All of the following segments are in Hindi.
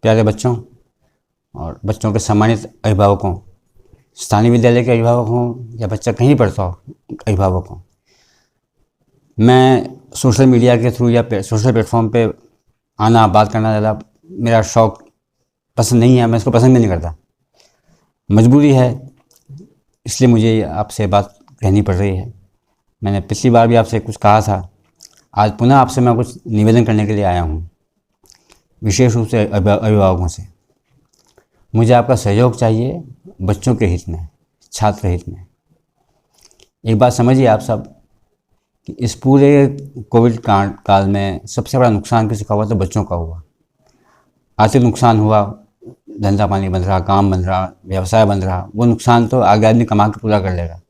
प्यारे बच्चों और बच्चों के सम्मानित अभिभावकों, स्थानीय विद्यालय के अभिभावक हों या बच्चा कहीं पढ़ता हो अभिभावक हों, मैं सोशल मीडिया के थ्रू या सोशल प्लेटफॉर्म पे आना बात करना ज़्यादा मेरा शौक़ पसंद नहीं है। मैं इसको पसंद भी नहीं करता, मजबूरी है, इसलिए मुझे आपसे बात कहनी पड़ रही है। मैंने पिछली बार भी आपसे कुछ कहा था, आज पुनः आपसे मैं कुछ निवेदन करने के लिए आया हूँ, विशेष रूप से अभिभावकों से। मुझे आपका सहयोग चाहिए बच्चों के हित में, छात्र हित में। एक बात समझिए आप सब कि इस पूरे कोविड काल में सबसे बड़ा नुकसान किसी का हुआ तो बच्चों का हुआ। आर्थिक नुकसान हुआ, धंधा पानी बन रहा, काम बन रहा, व्यवसाय बन रहा, वो नुकसान तो आगे आदमी कमा के पूरा कर लेगा,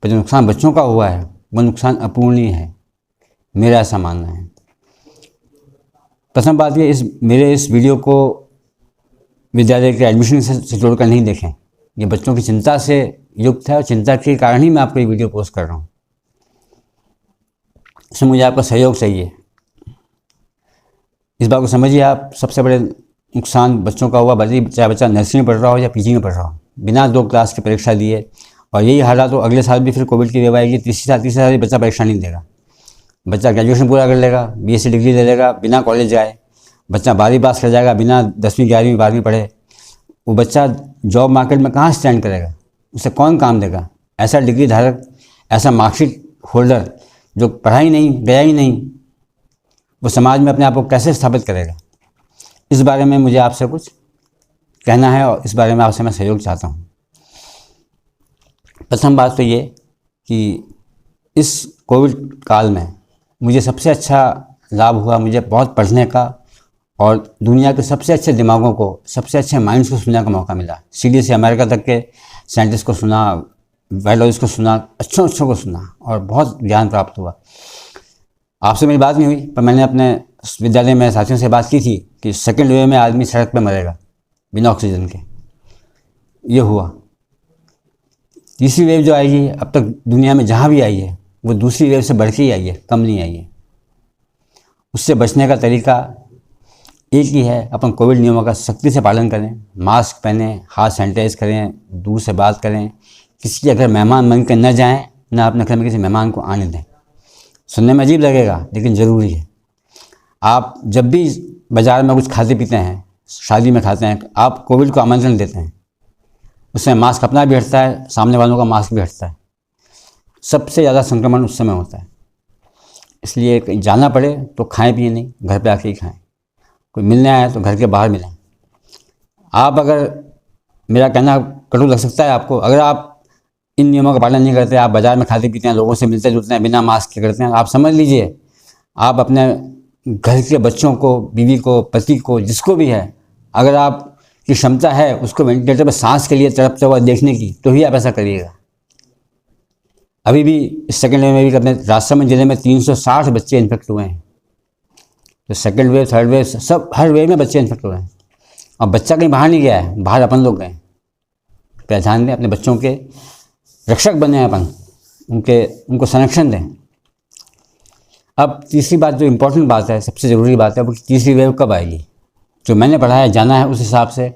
पर जो नुकसान बच्चों का हुआ है वो नुकसान अपूरणीय है, मेरा ऐसा मानना है। प्रथम बात ये, मेरे इस वीडियो को विद्यालय के एडमिशन से जोड़कर नहीं देखें। ये बच्चों की चिंता से युक्त है और चिंता के कारण ही मैं आपको ये वीडियो पोस्ट कर रहा हूँ। इसमें मुझे आपका सहयोग चाहिए। इस बात को समझिए आप, सबसे बड़े नुकसान बच्चों का हुआ, चाहे बच्चा नर्सरी में पढ़ रहा हो या पीजी में पढ़ रहा हो, बिना 2 क्लास की परीक्षा दिए, और यही हालात तो अगले साल भी फिर कोविड की वेव आएगी, तीसरे साल बच्चा परीक्षा नहीं देगा। बच्चा ग्रेजुएशन पूरा कर लेगा, बीएससी डिग्री ले लेगा बिना कॉलेज जाए, बच्चा 12वीं पास कर जाएगा बिना 10वीं 11वीं 12वीं पढ़े। वो बच्चा जॉब मार्केट में कहाँ स्टैंड करेगा, उसे कौन काम देगा? ऐसा डिग्री धारक, ऐसा मार्कशीट होल्डर जो पढ़ा ही नहीं, गया ही नहीं, वो समाज में अपने आप को कैसे स्थापित करेगा? इस बारे में मुझे आपसे कुछ कहना है और इस बारे में आपसे मैं सहयोग चाहता हूँ। प्रथम बात तो ये कि इस कोविड काल में मुझे सबसे अच्छा लाभ हुआ, मुझे बहुत पढ़ने का और दुनिया के सबसे अच्छे दिमागों को, सबसे अच्छे माइंड्स को सुनने का मौका मिला। सीडीएस से अमेरिका तक के साइंटिस्ट को सुना, बायोलॉजिस्ट को सुना, अच्छों को सुना और बहुत ज्ञान प्राप्त हुआ। आपसे मेरी बात नहीं हुई, पर मैंने अपने विद्यालय में साथियों से बात की थी कि सेकेंड वेव में आदमी सड़क पे मरेगा बिना ऑक्सीजन के। ये हुआ। तीसरी वेव जो आएगी, अब तक दुनिया में जहाँ भी आई है, वो दूसरी वेव से बढ़ के ही आई है, कम नहीं आई है। उससे बचने का तरीका एक ही है, अपन कोविड नियमों का सख्ती से पालन करें, मास्क पहनें, हाथ सैनिटाइज करें, दूर से बात करें, किसी के अगर मेहमान बन के न जाएँ, ना अपने घर में किसी मेहमान को आने दें। सुनने में अजीब लगेगा लेकिन ज़रूरी है। आप जब भी बाज़ार में कुछ खाते पीते हैं, शादी में खाते हैं, आप कोविड को आमंत्रण देते हैं, उसमें मास्क अपना भी हटता है, सामने वालों का मास्क भी हटता है। सबसे ज़्यादा संक्रमण उस समय होता है। इसलिए कहीं जाना पड़े तो खाएं पिए नहीं, घर पे आके ही खाएं। कोई मिलने आए तो घर के बाहर मिलें। आप अगर, मेरा कहना कटु लग सकता है आपको, अगर आप इन नियमों का पालन नहीं करते, आप बाज़ार में खाते पीते हैं, लोगों से मिलते जुलते हैं, बिना मास्क के करते हैं, आप समझ लीजिए आप अपने घर के बच्चों को, बीवी को, पति को, जिसको भी है, अगर आपकी क्षमता है उसको वेंटिलेटर पर सांस के लिए तड़पता हुआ देखने की, तो ही आप ऐसा करिएगा। अभी भी इस सेकेंड वेव में भी अपने राजसमंद जिले में 360 बच्चे इन्फेक्ट हुए हैं। तो सेकेंड वेव, थर्ड वेव, सब हर वेव में बच्चे इन्फेक्ट हुए हैं। और बच्चा कहीं बाहर नहीं गया है, बाहर अपन लोग गए। पहचान दें, अपने बच्चों के रक्षक बने अपन, उनको संरक्षण दें। अब तीसरी बात, जो इम्पोर्टेंट बात है, सबसे ज़रूरी बात है, वो तीसरी वेव कब आएगी। जो मैंने पढ़ा है, जाना है, उस हिसाब से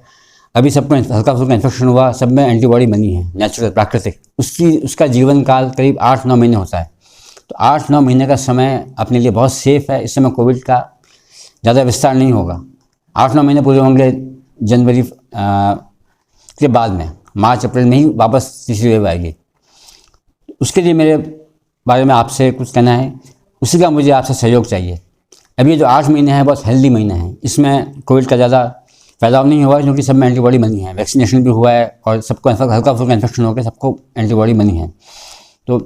अभी सबको हल्का फुल्का इन्फेक्शन हुआ, सब में एंटीबॉडी बनी है, नेचुरल, प्राकृतिक। उसका जीवन काल करीब 8-9 महीने होता है। तो 8-9 महीने का समय अपने लिए बहुत सेफ़ है। इस समय कोविड का ज़्यादा विस्तार नहीं होगा। 8-9 महीने पूरे होंगे जनवरी के बाद में, मार्च अप्रैल में ही वापस तीसरी वेव आएगी। उसके लिए मेरे बारे में आपसे कुछ कहना है, उसी का मुझे आपसे सहयोग चाहिए। अभी जो 8 महीने हैं बहुत हेल्दी महीने हैं, इसमें कोविड का ज़्यादा फैलाव नहीं हुआ क्योंकि सब में एंटीबॉडी बनी है, वैक्सीनेशन भी हुआ है और सबको हल्का फुल्का इन्फेक्शन हो गया, सबको एंटीबॉडी बनी है। तो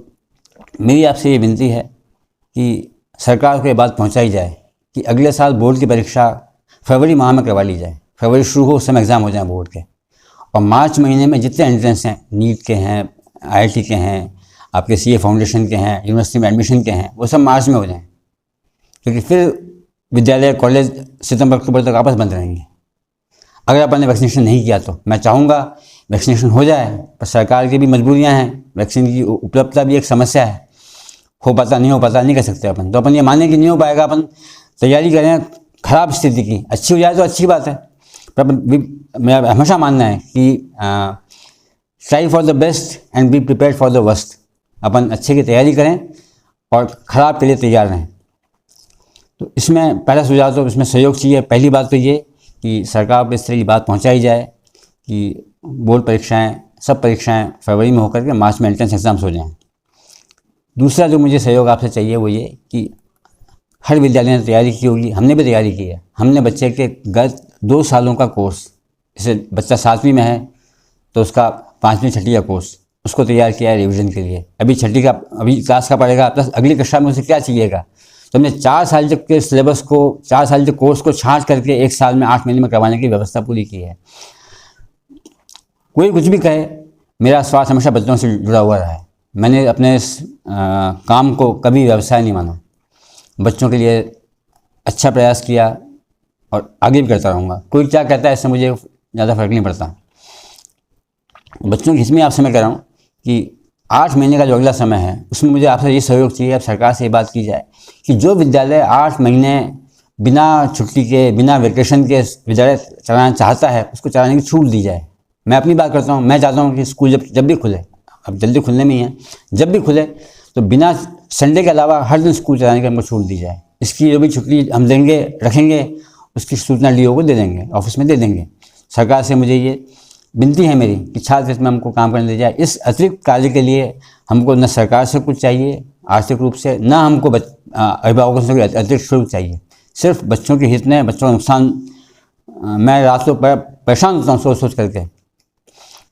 मेरी आपसे ये विनती है कि सरकार को ये बात पहुंचाई जाए कि अगले साल बोर्ड की परीक्षा फरवरी माह में करवा ली जाए। फरवरी शुरू हो, उस समय एग्ज़ाम हो जाए बोर्ड के, और मार्च महीने में जितने एंट्रेंस हैं, नीट के हैं, IIT के हैं, आपके CA फाउंडेशन के हैं, यूनिवर्सिटी में एडमिशन के हैं, वो सब मार्च में हो जाएं, क्योंकि फिर विद्यालय, कॉलेज सितंबर अक्टूबर तक वापस बंद रहेंगे। अगर अपन ने वैक्सीनेशन नहीं किया तो मैं चाहूँगा वैक्सीनेशन हो जाए, पर सरकार की भी मजबूरियाँ हैं, वैक्सीन की उपलब्धता भी एक समस्या है, हो पाता नहीं हो पाता नहीं कह सकते अपन। तो अपन ये माने कि नहीं हो पाएगा, अपन तैयारी करें खराब स्थिति की, अच्छी हो जाए तो अच्छी बात है, पर मेरा हमेशा मानना है कि try for the best and be prepared for the worst. अपन अच्छे की तैयारी करें और ख़राब के लिए तैयार रहें। तो इसमें पहला सुझाव तो इसमें सहयोग चाहिए। पहली बात तो ये कि सरकार पर इस तरह की बात पहुंचाई जाए कि बोर्ड परीक्षाएं, सब परीक्षाएं फरवरी में होकर के मार्च में एंट्रेंस एग्ज़ाम्स हो जाएं। दूसरा जो मुझे सहयोग आपसे चाहिए वो ये कि हर विद्यालय ने तैयारी की होगी, हमने भी तैयारी की है। हमने बच्चे के गत 2 सालों का कोर्स, जैसे बच्चा 7वीं में है तो उसका 5वीं 6वीं का कोर्स उसको तैयार किया है रिवीजन के लिए। अभी 6वीं का अभी क्लास का पढ़ेगा, प्लस अगली कक्षा में उसे क्या चाहिएगा। तो हमने 4 साल तक के सिलेबस को, 4 साल के कोर्स को छाँट करके 1 साल में 8 महीने में करवाने की व्यवस्था पूरी की है। कोई कुछ भी कहे, मेरा स्वार्थ हमेशा बच्चों से जुड़ा हुआ रहा है। मैंने अपने इस काम को कभी व्यवसाय नहीं माना। बच्चों के लिए अच्छा प्रयास किया और आगे भी करता रहूँगा। कोई क्या कहता है इससे मुझे ज़्यादा फर्क नहीं पड़ता। बच्चों के हित में आपसे मैं कह रहा हूँ कि 8 महीने का जो अगला समय है उसमें मुझे आपसे ये सहयोग चाहिए। अब सरकार से ये बात की जाए कि जो विद्यालय 8 महीने बिना छुट्टी के, बिना वेकेशन के विद्यालय चलाना चाहता है उसको चलाने की छूट दी जाए। मैं अपनी बात करता हूँ, मैं चाहता हूँ कि स्कूल जब भी खुले, अब जल्दी खुलने में ही है, जब भी खुले तो बिना संडे के अलावा हर दिन स्कूल चलाने की हमको छूट दी जाए। इसकी जो भी छुट्टी हम देंगे, रखेंगे, उसकी सूचना डीओ को दे देंगे, ऑफिस में दे देंगे। सरकार से मुझे ये विनती है मेरी कि छात्र हित में हमको काम करने दिया जाए। इस अतिरिक्त कार्य के लिए हमको न सरकार से कुछ चाहिए आर्थिक रूप से, न हमको अभिभावकों से अतिरिक्त शुल्क चाहिए। सिर्फ बच्चों के हित में, बच्चों का नुकसान। मैं रात को परेशान होता हूँ सोच सोच करके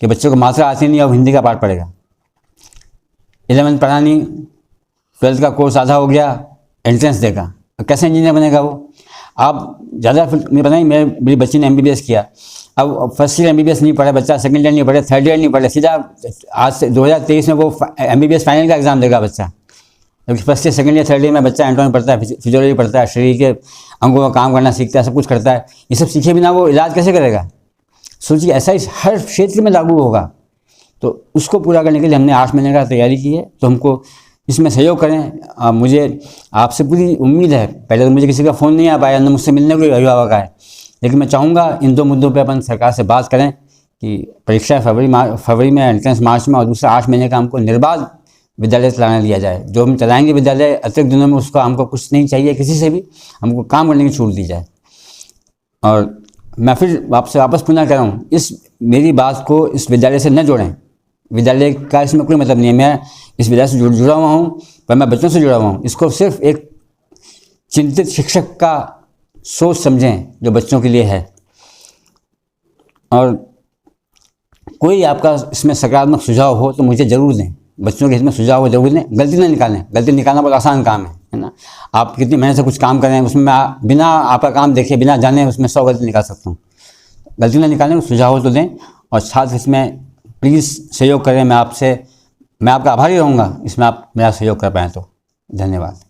कि बच्चों को मात्रा आती नहीं और हिंदी का पाठ पढ़ेगा। 11th पढ़ा नहीं, 12th का कोर्स आधा हो गया, एंट्रेंस देगा, कैसे इंजीनियर बनेगा वो। आप ज़्यादा मुझे पता नहीं, मेरी बच्ची ने MBBS किया। अब फर्स्ट ईयर MBBS नहीं पढ़ा बच्चा, सेकंड ईयर नहीं पढ़े, थर्ड ईयर नहीं पढ़े, सीधा आज से 2023 में वो MBBS फाइनल का एग्ज़ाम देगा बच्चा। क्योंकि first year, second year, third year में बच्चा एंटोमी पढ़ता है, फिजियोलॉजी पढ़ता है, शरीर के अंगों का काम करना सीखता है, सब कुछ करता है। ये सब सीखे बिना वो इलाज कैसे करेगा। सोचिए, ऐसा ही हर क्षेत्र में लागू होगा। तो उसको पूरा करने के लिए हमने 8 महीने का तैयारी की है। तो हमको इसमें सहयोग करें। मुझे आपसे पूरी उम्मीद है। पहले तो मुझे किसी का फ़ोन नहीं आ पाया, न मुझसे मिलने कोई अभिभावक आए, लेकिन मैं चाहूँगा इन 2 मुद्दों पे अपन सरकार से बात करें कि परीक्षा फरवरी में, एंट्रेंस मार्च में, और दूसरा 8 महीने का हमको निर्बाध विद्यालय चलाने दिया जाए। जो हम चलाएँगे विद्यालय अतिरिक्त दिनों में, उसका हमको कुछ नहीं चाहिए किसी से भी, हमको काम करने की छूट दी जाए। और मैं फिर आपसे वापस पुनः कह रहा हूँ, इस मेरी बात को इस विद्यालय से न जोड़ें। विद्यालय का इसमें कोई मतलब नहीं है। मैं इस विद्यालय से जुड़ा हुआ हूँ, पर मैं बच्चों से जुड़ा हुआ हूँ। इसको सिर्फ एक चिंतित शिक्षक का सोच समझें जो बच्चों के लिए है। और कोई आपका इसमें सकारात्मक सुझाव हो तो मुझे ज़रूर दें। बच्चों के इसमें सुझाव हो ज़रूर दें। गलती ना निकालें। गलती निकालना बहुत आसान काम है ना। आप कितनी मेहनत से कुछ काम करें, उसमें मैं बिना आपका काम देखे, बिना जाने उसमें 100 गलती निकाल सकता हूँ। गलती ना निकालें, सुझाव हो तो दें। और छात्र इसमें प्लीज़ सहयोग करें। मैं आपका आभारी रहूँगा इसमें आप मेरा सहयोग कर पाएँ तो। धन्यवाद।